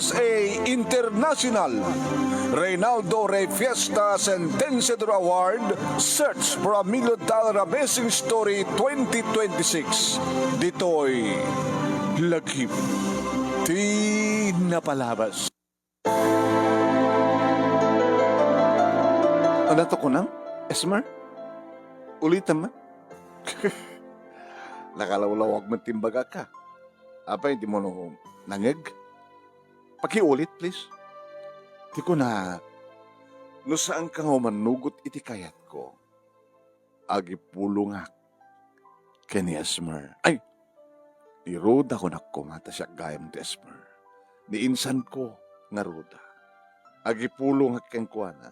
USA International Reynaldo Rey Fiesta Sentenciador Award Search for a $1 Million Amazing Story 2026. Dito'y lagip di napalabas. Ano to ko nang? Esmer? Ulitan man? Nakalawlawag man timbaga ka. Apa, hindi mo nung nangeg? Pakiulit, please. Di ko na, no saan ka nga manugot iti kayat ko, agi pulungak kani Esmer. Ay, ni Roda ko nakumata siya gayam ti Esmer. Ni insan ko nga Roda. Agi pulungak ken kuana.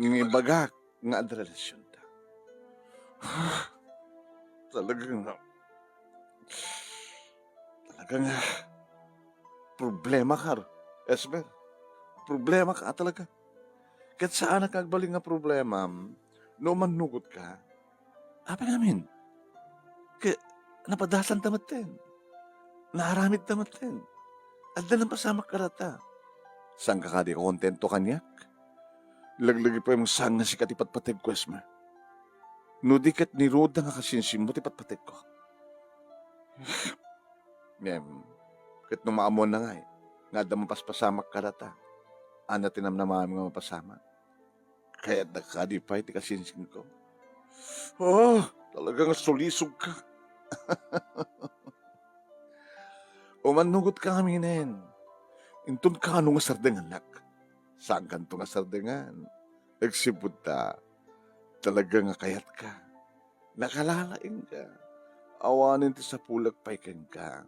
Ng ibagak nga adrelasyon ta. Talagang problema ka, Esmer. Problema ka talaga. Kahit saan nakagbaling nga problema, no manugot ka, apa namin? Kaya napadasan tamatin. Naaramid tamatin. At na pasamak karata. Saan ka di kontento kanyak? Laglagi pa yung saan nga si katipatpatid ko, Esmer. No di kat ni Roda nga kasinsin mo, tipatpatid ko. Kat nung maamon na nga nga da mapaspasamak karata. Ana tinam na maami nga mapasama. Kaya nakadipay ti kasinsin ko. Oh, talagang sulisog ka. Umanugot ka kami nen. Intun ka ano nga sardengan nak. Saan kanto nga sardengan? Nagsibot ta. Talaga nga kayat ka. Nakalalaing ka. Awanin ti sa pulag paikan ka.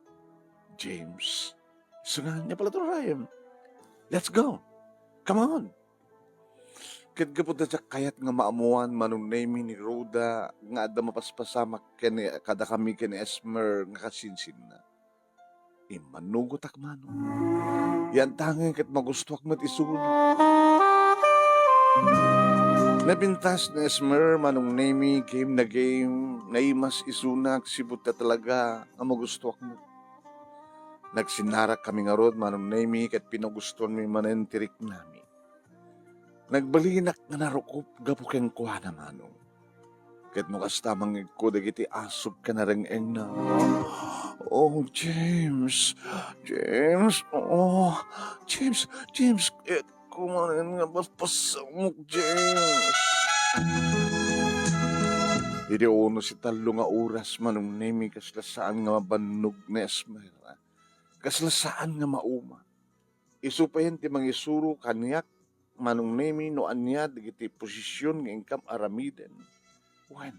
James. So nga niya pala ito, Ryan. Let's go. Come on. Kit ka po sa kayat nga maamuan manong name ni Roda nga ada mapaspasamak kada kami kini Esmer nga kasinsin na. Imanugot ak mano. Yan tanging kat magustuak mat isun. Napintas na Esmer manong name game na imas isunak sibut na talaga nga magustuak mo. Nagsinarak kami nga rod manong name kat pinagustuan mi manen tirik nami. Nagbalinak nga narukop gapukeng kuha na manong. Kat mo kastamang ko dagiti asog ka na reng-eng na. Oh, James. James. Oh, James. James. Kumain nga pasamok, James. Hindi uno si talo nga oras manong nemi kaslasaan nga mabanog na Esmer. Kaslasaan nga mauma. Isupayan ti mangisuro kanyak manong nemi no anya digiti posisyon nga ingkam aramiden. Wen,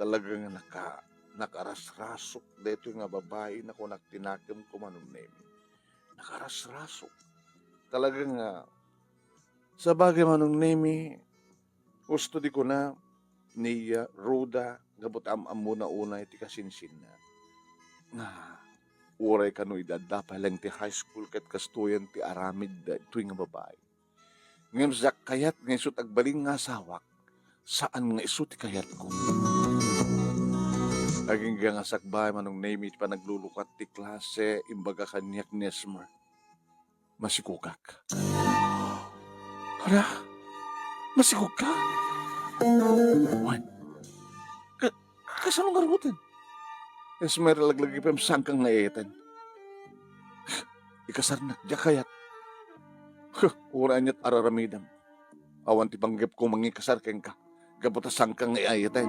talaga nga nakarasrasok dito nga babae na kung nagtinakam ko manong nemi. Nakarasrasok. Talaga nga sa bagay manong nemi, gusto di ko na niya Roda gabot am-am na una iti kasinsin na. Nga, uray ka no idadapay lang ti high school kat kastuyan ti aramid tuwing nga babae. Ngayon sa kayat nga isut agbaling nga sawak, saan nga isut ti kayat ko. Naging nga sakbay manong name it pa naglulukat ti klase imbaga kanyak ni Esmer. Masikukak. Hala? Masikukak? Wan? Kasano nga rutin? Esmer laglagi pa yung sangkang nga etan. Ikasarnak, diya kayat. Uraan niya't araramidam. Awan ti panggap kong mangikasar keng ka. Gabuta sangkang nga etan.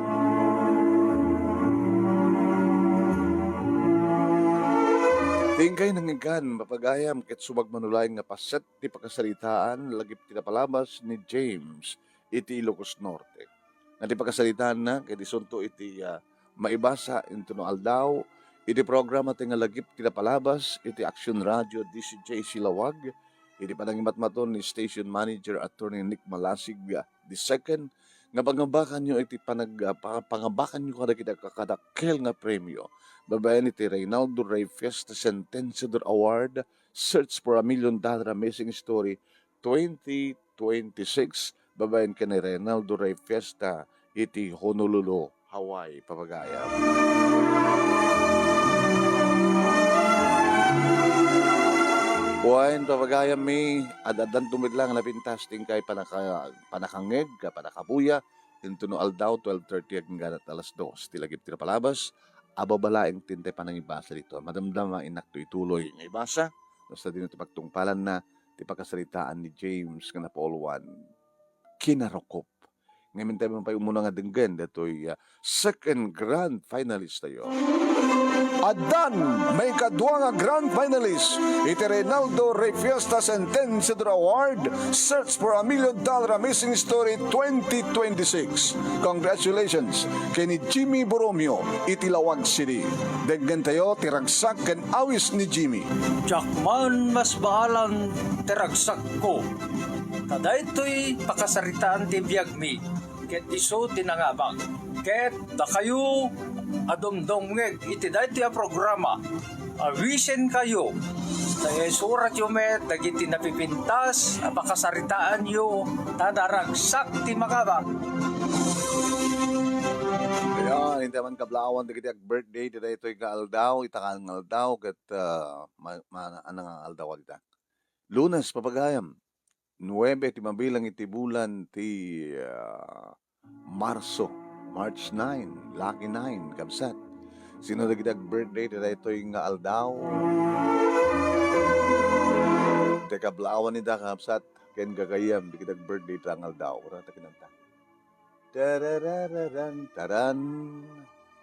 Tingkay nangigan, mapagayam, ket subag manulay nga paset ti pakasalitaan, lagip tinapalabas ni James, iti Ilocos Norte. Na ti pakasalitaan na, kaya disunto iti maibasa, into no aldaw, iti programa ti nga lagip tinapalabas, iti Action Radio, DCJ Silawag, iti panangimatmaton ni Station Manager Attorney Nick Malasig, the second, nga pangabakan nyo iti pangabakan nyo kada kita kakadakkel nga premyo. Babayan iti Reynaldo Rey Fiesta Sentenciador Award Search for a $1 Million Amazing Story 2026. Babayan ka ni Reynaldo Rey Fiesta iti Honolulu, Hawaii, Papagaya. Buhayin papagayam mi, adadan tumid lang napintas kay panakangeg, panakabuya, tintuno aldaw, 12:30 hanggang ganat alas 2, tilagip tira palabas, ababalaeng tinte panangibasa dito. Madamdama inak to ituloy ng ibasa, basta din ito pagtungpalan na, ti pagkasalitaan ni James nga napolwan, kinarokop. Ngayon tayo pa yung muna nga denggan, dato'y second grand finalist tayo. Adan, may kadwa nga grand finalist. Iti Reynaldo Rey Fiesta Sentenciador Award, Search for a $1 Million Amazing Story 2026. Congratulations kay ni Jimmy Borromeo, iti Lawag City. Daggan tayo, tiragsak ken awis ni Jimmy. Jakman mas baalang teragsak ko. Kadaytoy pakasaritaan ti biyagmi. Ket iso tinangabang. Ket da kayo adomdongeg iti daytoy a programa. Awisen kayo. Dahil surat yo met, dagiti napipintas, pakasaritaan yo, tadaragsak ti makabang. Ayan, hindi man kablawan, di kiti birthday, di ito yung aldaw, itakang aldaw, kat anang aldaw alita. Lunes, papagayam. 9, ti mabilang iti bulan, ti Marso, March 9, Lucky 9, kabsat. Sino na kitag birthday, di ito yung aldaw. Teka, blawan ni da, kabsat, ken gagayam, di kitag birthday, tang aldaw. Kurang takinanta. Tararararan, taran.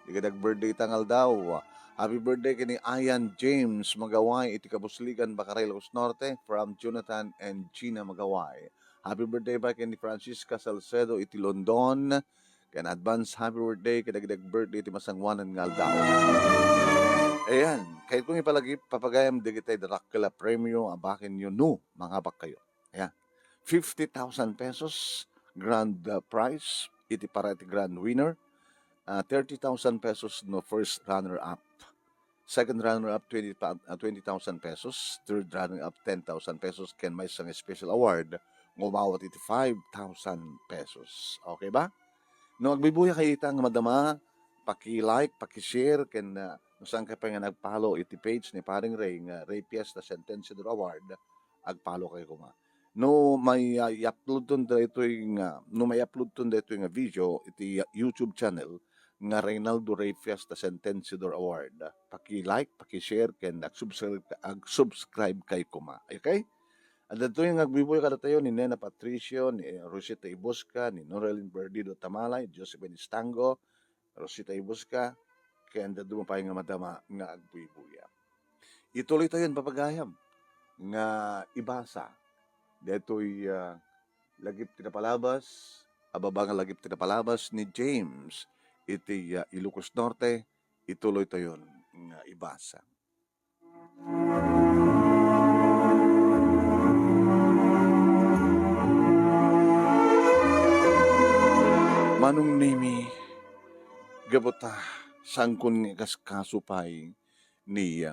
Di kitag birthday, tang aldaw. Happy birthday kini Ian James Magaway, iti Kabusligan, Bacarillos Norte, from Jonathan and Gina Magaway. Happy birthday ba kini Francisca Salcedo, iti London. Kan advance happy birthday, kadagdag birthday, iti Masangwanan nga aldaw. Ayan, kahit kung ipalagi, papagayam, di kita'y Dracula Premium, abakin nyo, no, mga bak kayo. Ayan, 50,000 pesos, grand prize, iti para iti grand winner. 30,000 pesos no first runner-up. Second runner-up, 20,000 pesos. Third runner-up, 10,000 pesos. Ken may isang special award. Ngumawat iti 5,000 pesos. Okay ba? No, agbibuya kayo itang madama, paki-like, paki-share, ken saan ka pa nga nag-follow iti page ni Paring Ray, Ray Fiesta Sentenciador Award, ag-follow kayo kuma. No, may i-upload ton dito yung, video, iti YouTube channel, nga Reynaldo Rey Fiesta Sentenciador Award. Paki-like, paki-share, ken ag-subscribe kay kuma. Okay? At ito yung nagbibuhay kada tayo ni Nena Patricio, ni Rosita Ibusca, ni Norelin Perdido Tamalay, Josephine Estango, Rosita Ibusca, kaya anda dumapay nga madama nga agbubuya. Ituloy tayo yung papagayam nga ibasa. Dito'y lagip tinapalabas, ababa nga lagip tinapalabas ni James, iti Ilocos Norte, ituloy tayo nga ibasa. Manong nimi, gabota, sangkon nga kasupay ni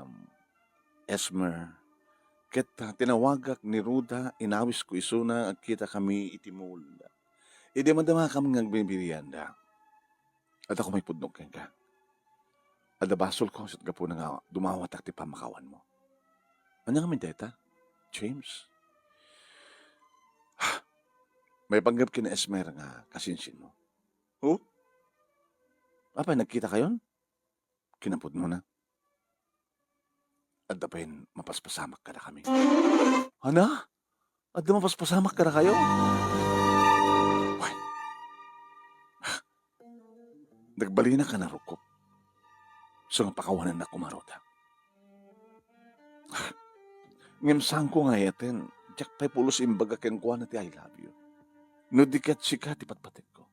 Esmer, ket tinawagak ni Ruda, inawis ko isuna, at kita kami itimul. Idi madama kami nga binibirian da. At ako may pudnog ka. At basol ko, sa gapo na nga, dumawat ti pamakawan mo. Ano nga deta? James? May panggap kina Esmer nga kasinsin mo. Oh? Apa, nagkita kayon? Kinapod mo na. At dapain, mapaspasamak ka na kami. Ana? At mapaspasamak ka na kayo? Nagbalina ka na rukop. So nga pakawanan na kumaroda. Ngimsang ko nga yatin, jak pa'y pulos imbaga kenkwa na ti I love you. No dikat sika ti patpatik ko.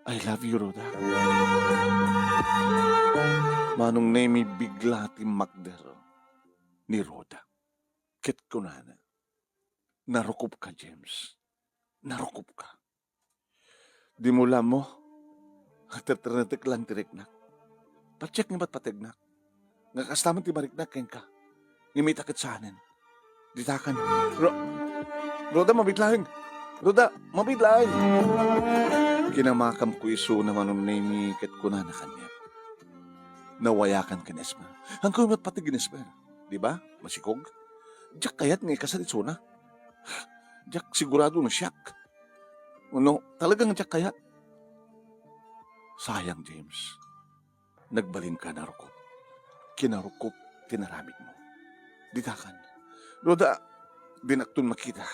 I love you, Roda. Manong nemi bigla ti makdero ni Roda. Kit ko na. Narukop ka, James. Narukop ka. Di mula mo, tatratik lang tiriknak. Pacheck nga ba't patignak? Nga kastaman ti mariknak ken ka. Ngimitakit sa anin. Ditakan. Roda, mabitlaing. Roda, mabitlaing. Kinamakam ko iso naman ng name ket ko na kanya. Nawayakan ka, Nesmer. Hanggang ba't patig, Nesmer? Di ba? Masikog? Diyak kayat nga kasalitso na. Diyak sigurado na siyak. Ano, talagang diyak kayat. Sayang, James. Nagbalin ka na rukop. Kinarukop, tinaramid mo. Ditakan. Roda, dinakton makita.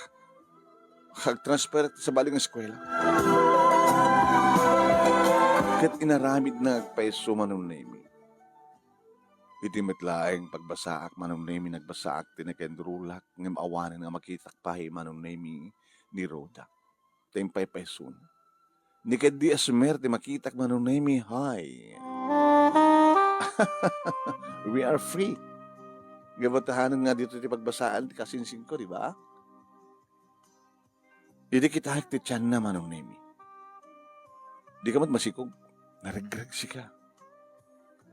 Hag-transfer sa baling eskwela. Kat inaramid na agpaiso manong nemi. Iti metlaeng pagbasaak manong nemi nagbasaak tinakendrulak ngem awanan nga makitak pahi manong nemi ni Roda. Tempay paisun. Ni kadi asmer ti makitak manong nemi, hi. We are free. Gabatahanan nga dito ti pagbasaan ti kasinsing ko, di ba? Hindi kita hak ti tiyan na manong nemi. Di ka mat masikog. Naragrag sika.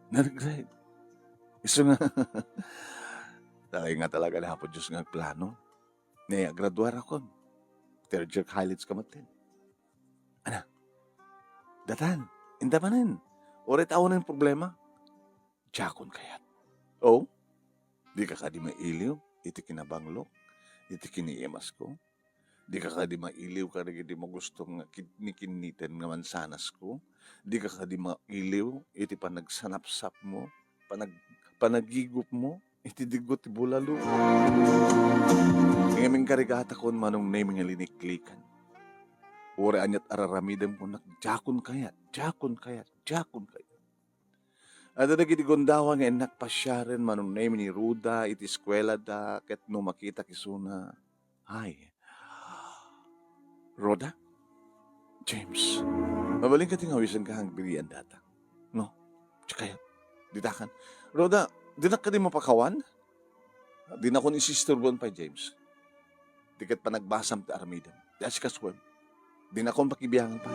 Naragrag. Iso nga. Talay nga talaga na hapon Diyos nga plano. Naya, graduar ako. Third year college ka matin. Ana? Datan. Inda manin. Oret ako ng problema. Jakon kayat. Oh? Di ka di mailiw. Iti kinabanglok. Iti kiniimas ko. Di ka di mailiw ka di mo gustong nikinitan nga mansanas ko. Di ka di mailiw, iti panagsanapsap mo, panagigup mo, iti digot ti bulalo. Ngayon karigata kon manong naming liniklikan. Ore anyat araramidem ko jakon kayat. At nagiti gondawa nga enak pasyaren manong naming ni Ruda, iti eskwela da, ket no makita kisuna. Ay, Roda? James, mabaling ka tingawisan ka hang bilian data. No? Tsakaya, ditakan. Roda, di na ka di mapakawan? Di na ko ni Sister Bon pa, James. Dikat pa nagbasam ti Armida. Di as kaswem. Di na ko pakibiyangan pa.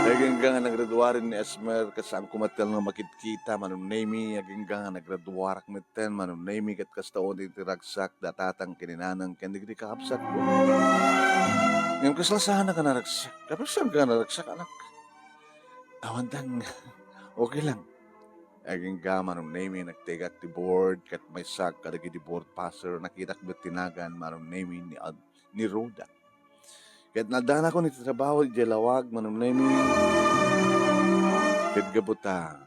Aging nga nagraduarin ni Esmer kasang kumatel nga makikita manong nemi. Aging nga nagraduarak meten manong nemi kat kastaon iti ragsak datatang kininanang kendigdi kakapsat ko. Ngayon kaslasahan na ka naragsak. Kapag saan ka naragsak, anak? Awantang, okay lang. Aging nga manong nemi nagtegak ti board kat may sak kadagi di board passer nakitak betinagan manong nemi ni Roda. Kahit nadaan ako nito trabaho, jalawag, manong nemi. Kahit gabuta,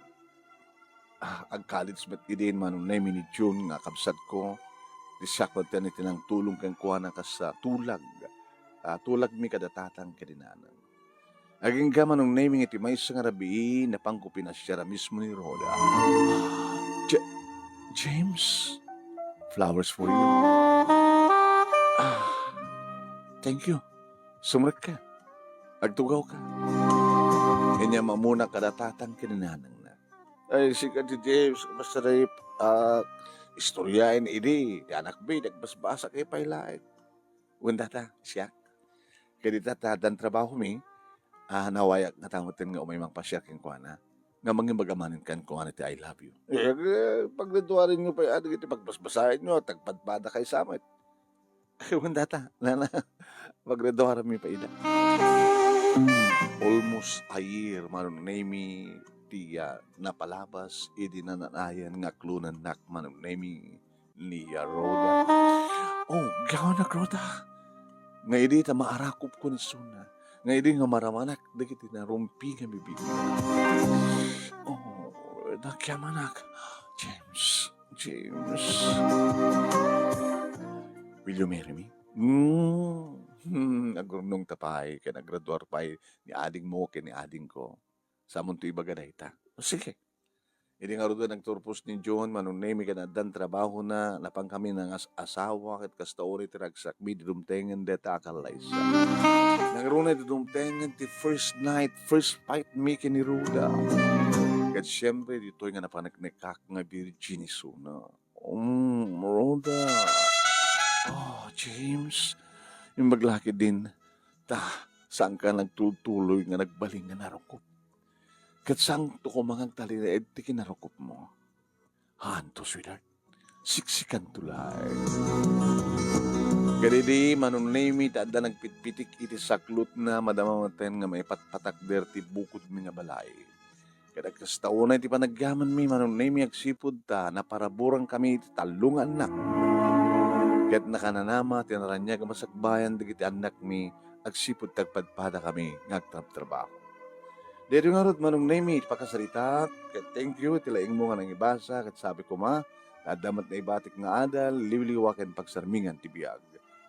ag college mat idin, manong nemi ni June, nga kabsat ko, di sakot yan itinang tulong kang kuha na sa tulag. Tulag mi kadatatang kadinanan. Aging ka manong nemi iti may isang arabi, napangkupin na siya mismo ni Roda. James, flowers for you. Thank you. Sumrat ka. Agtugaw ka. Kanya mamuna kadatatang kinananang na. Ay, si Kati James, basta rin, istoryain ini. Anak ba, nagbasbasa kay pailain. Wanda ta, siya. Kaya dita dan trabaho mi, nawayak na tangutin nga umay mang pasyak yung kuha nga manging magamanin kan kuha na ti I love you. Pagdaduarin nyo pa yung pagbasbasahin nyo, tagpadpada kay samit. Wanda ta, nana. Magredohara mi pa ida. Almost a year, manong nemi, tiya napalabas, idi na nanayan nga klunan nak manong nemi ni Roda. Oh, gawa na Roda. Nga idi ta maarakop ko ni Suna. Nga idi nga maramanak, dagiti na rumpi nga bibig. Oh, nagyamanak. James. Will you marry me? Agurnong tapay, kaya nagraduar pa'y ni ading mo, kaya ni ading ko. Sa munto ibaga na ita. O sige. Hindi nga rin nagturpos ni John, manong nemi ka na dan trabaho na, napang kami ng asawa, kat kastaori tiragsak, dumtengen deta akalaysa. Nagkaroon na dumtengen ti first night, first fight mi ni Ruda. Kat siyempre, dito nga napanagnikak nga Virginie Suna. Ruda. Oh, James. Yung maglaki din, saan ka nagtutuloy nga nagbaling nga narukop? Kat saan to ko mga tali na edti kinarukop mo? Hanto, sweetheart. Siksikan tulay. Kadidi, manong nemi, tada nagpitpitik iti saklot na madamamaten nga may patpatak derti bukod mi nga balay. Kada kastaunay ti panagyaman mi manong nemi agsipud ta na paraburang kami ti talungan na. Ket nakananama tinaranya masakbayan digiti anak mi agsipud tagpadpada kami ngagtrabaho. Dito nga rod manong nemi pakasarita ket thank you tilaing mo nga nang ibasa ket sabi ko ma nadamat na ibatik nga adal liwliwa ken pagsarmingan ti biag.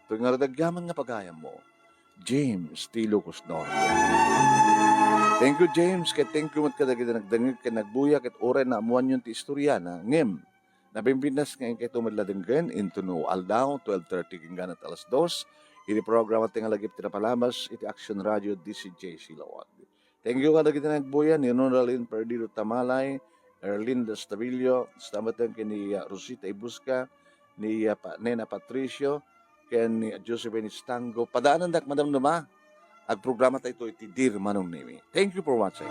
Ito nga rod agyaman nga pagayam mo. James T. Lucas Norte. Thank you James ket thank you mat kadagiti nagdangig ken nagbuya ket oray na amuan yon ti istorya na ngem nabimbinas nga kay tumadladenggen into no aldaw 12:30 kinganat alas 2 ini programa tinga lagi pinapalabas iti Action Radio DCJ Silawag. Thank you kada kita nagbuya ni Ronaldin Perdido Tamalay, Erlinda Stavillo, stamatan kini Rosita Ibusca, ni Nena Patricio, ken ni Josephine Stango. Padaanan dak madam nama ag programa tayo iti Dear Manong Nemi. Thank you for watching.